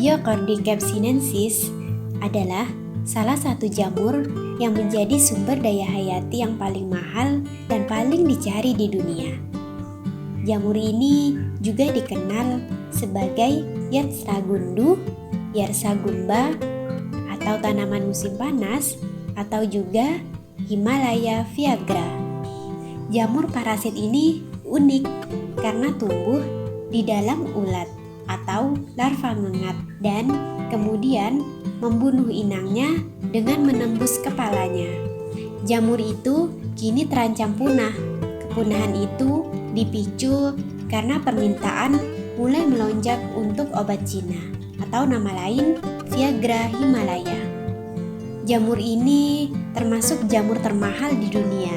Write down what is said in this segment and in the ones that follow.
Geocordyceps sinensis adalah salah satu jamur yang menjadi sumber daya hayati yang paling mahal dan paling dicari di dunia. Jamur ini juga dikenal sebagai Yatsragundu, Yarsagumba, atau tanaman musim panas, atau juga Himalaya Viagra. Jamur parasit ini unik karena tumbuh di dalam ulat atau larva ngengat dan kemudian membunuh inangnya dengan menembus kepalanya. Jamur itu kini terancam punah. Kepunahan itu dipicu karena permintaan mulai melonjak untuk obat Cina atau nama lain Viagra Himalaya. Jamur ini termasuk jamur termahal di dunia.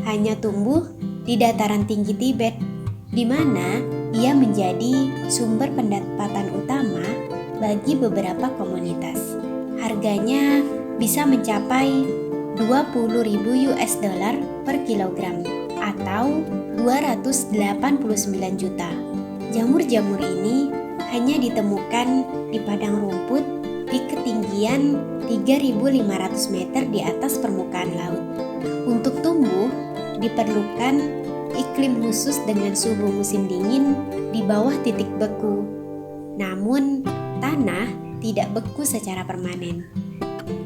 Hanya tumbuh di dataran tinggi Tibet, di mana ia menjadi sumber pendapatan utama bagi beberapa komunitas. Harganya bisa mencapai 20.000 US dollar per kilogram atau 289 juta. Jamur-jamur ini hanya ditemukan di padang rumput di ketinggian 3.500 meter di atas permukaan laut. Untuk tumbuh diperlukan iklim khusus dengan suhu musim dingin di bawah titik beku. Namun, tanah tidak beku secara permanen.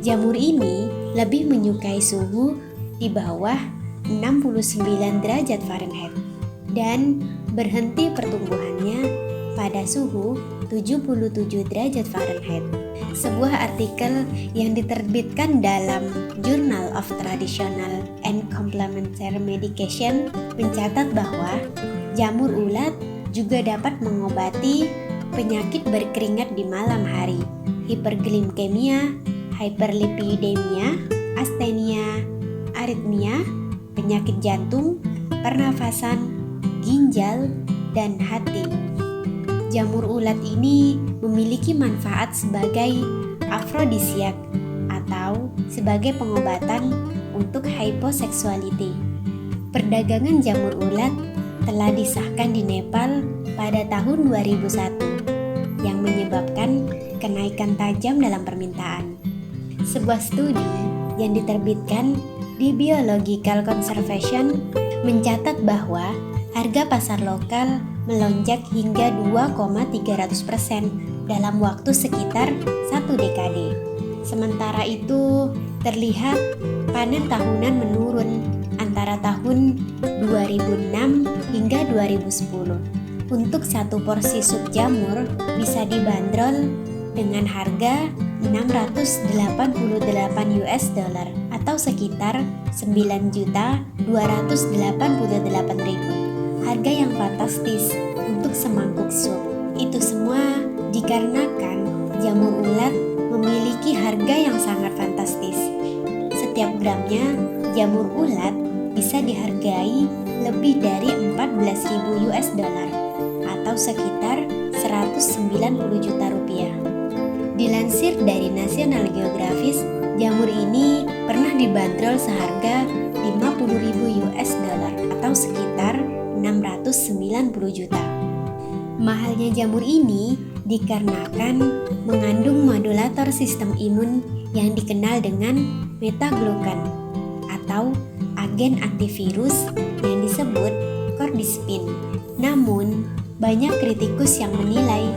Jamur ini lebih menyukai suhu di bawah 69 derajat Fahrenheit dan berhenti pertumbuhannya pada suhu 77 derajat Fahrenheit. Sebuah artikel yang diterbitkan dalam Journal of Traditional and Complementary Medication mencatat bahwa jamur ulat juga dapat mengobati penyakit berkeringat di malam hari, hiperglikemia, hyperlipidemia, astenia, aritmia, penyakit jantung, pernafasan, ginjal, dan hati. Jamur ulat ini memiliki manfaat sebagai afrodisiak atau sebagai pengobatan untuk hyposeksuality. Perdagangan jamur ulat telah disahkan di Nepal pada tahun 2001 yang menyebabkan kenaikan tajam dalam permintaan. Sebuah studi yang diterbitkan di Biological Conservation mencatat bahwa harga pasar lokal melonjak hingga 2,300% dalam waktu sekitar 1 dekade. Sementara itu, terlihat panen tahunan menurun antara tahun 2006 hingga 2010. Untuk satu porsi sup jamur bisa dibanderol dengan harga 688 US dollar atau sekitar 9.288.000. Harga yang fantastis untuk semangkuk sup. Itu semua dikarenakan jamur ulat memiliki harga yang sangat fantastis. Setiap gramnya jamur ulat bisa dihargai lebih dari 14.000 US dollar atau sekitar 190 juta rupiah. Dilansir dari National Geographic, jamur ini pernah dibanderol seharga 50.000 US dollar atau sekitar 690 juta. Mahalnya jamur ini dikarenakan mengandung modulator sistem imun yang dikenal dengan metaglukan atau agen antivirus yang disebut cordycepin. Namun, banyak kritikus yang menilai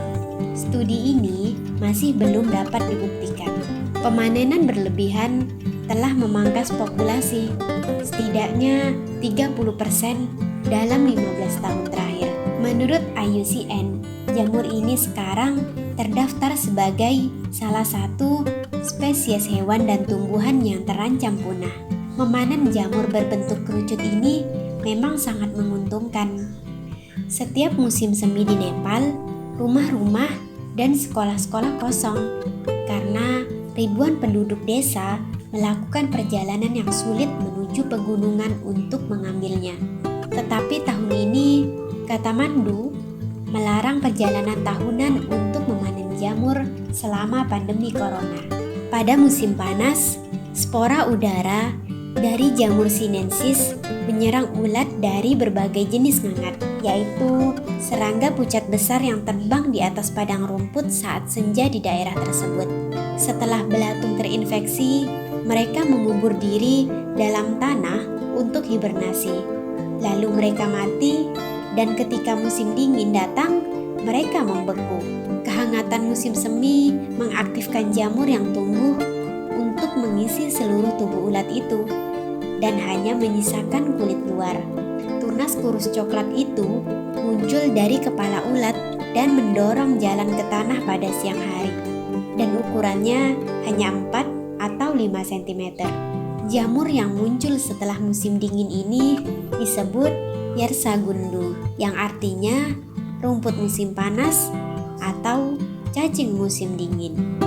studi ini masih belum dapat dibuktikan. Pemanenan berlebihan telah memangkas populasi setidaknya 30% dalam 15 tahun terakhir. Menurut IUCN, jamur ini sekarang terdaftar sebagai salah satu spesies hewan dan tumbuhan yang terancam punah. Memanen jamur berbentuk kerucut ini memang sangat menguntungkan. Setiap musim semi di Nepal, rumah-rumah dan sekolah-sekolah kosong karena ribuan penduduk desa melakukan perjalanan yang sulit menuju pegunungan untuk mengambilnya. Tetapi tahun ini, Kathmandu melarang perjalanan tahunan untuk memanen jamur selama pandemi corona. Pada musim panas, spora udara dari jamur sinensis menyerang ulat dari berbagai jenis ngengat, yaitu serangga pucat besar yang terbang di atas padang rumput saat senja di daerah tersebut. Setelah belatung terinfeksi, mereka mengubur diri dalam tanah untuk hibernasi. Lalu mereka mati, dan ketika musim dingin datang, mereka membeku. Kehangatan musim semi mengaktifkan jamur yang tumbuh untuk mengisi seluruh tubuh ulat itu, dan hanya menyisakan kulit luar. Tunas kurus coklat itu muncul dari kepala ulat dan mendorong jalan ke tanah pada siang hari, dan ukurannya hanya 4 atau 5 cm. Jamur yang muncul setelah musim dingin ini disebut Yersagundu, yang artinya rumput musim panas atau cacing musim dingin.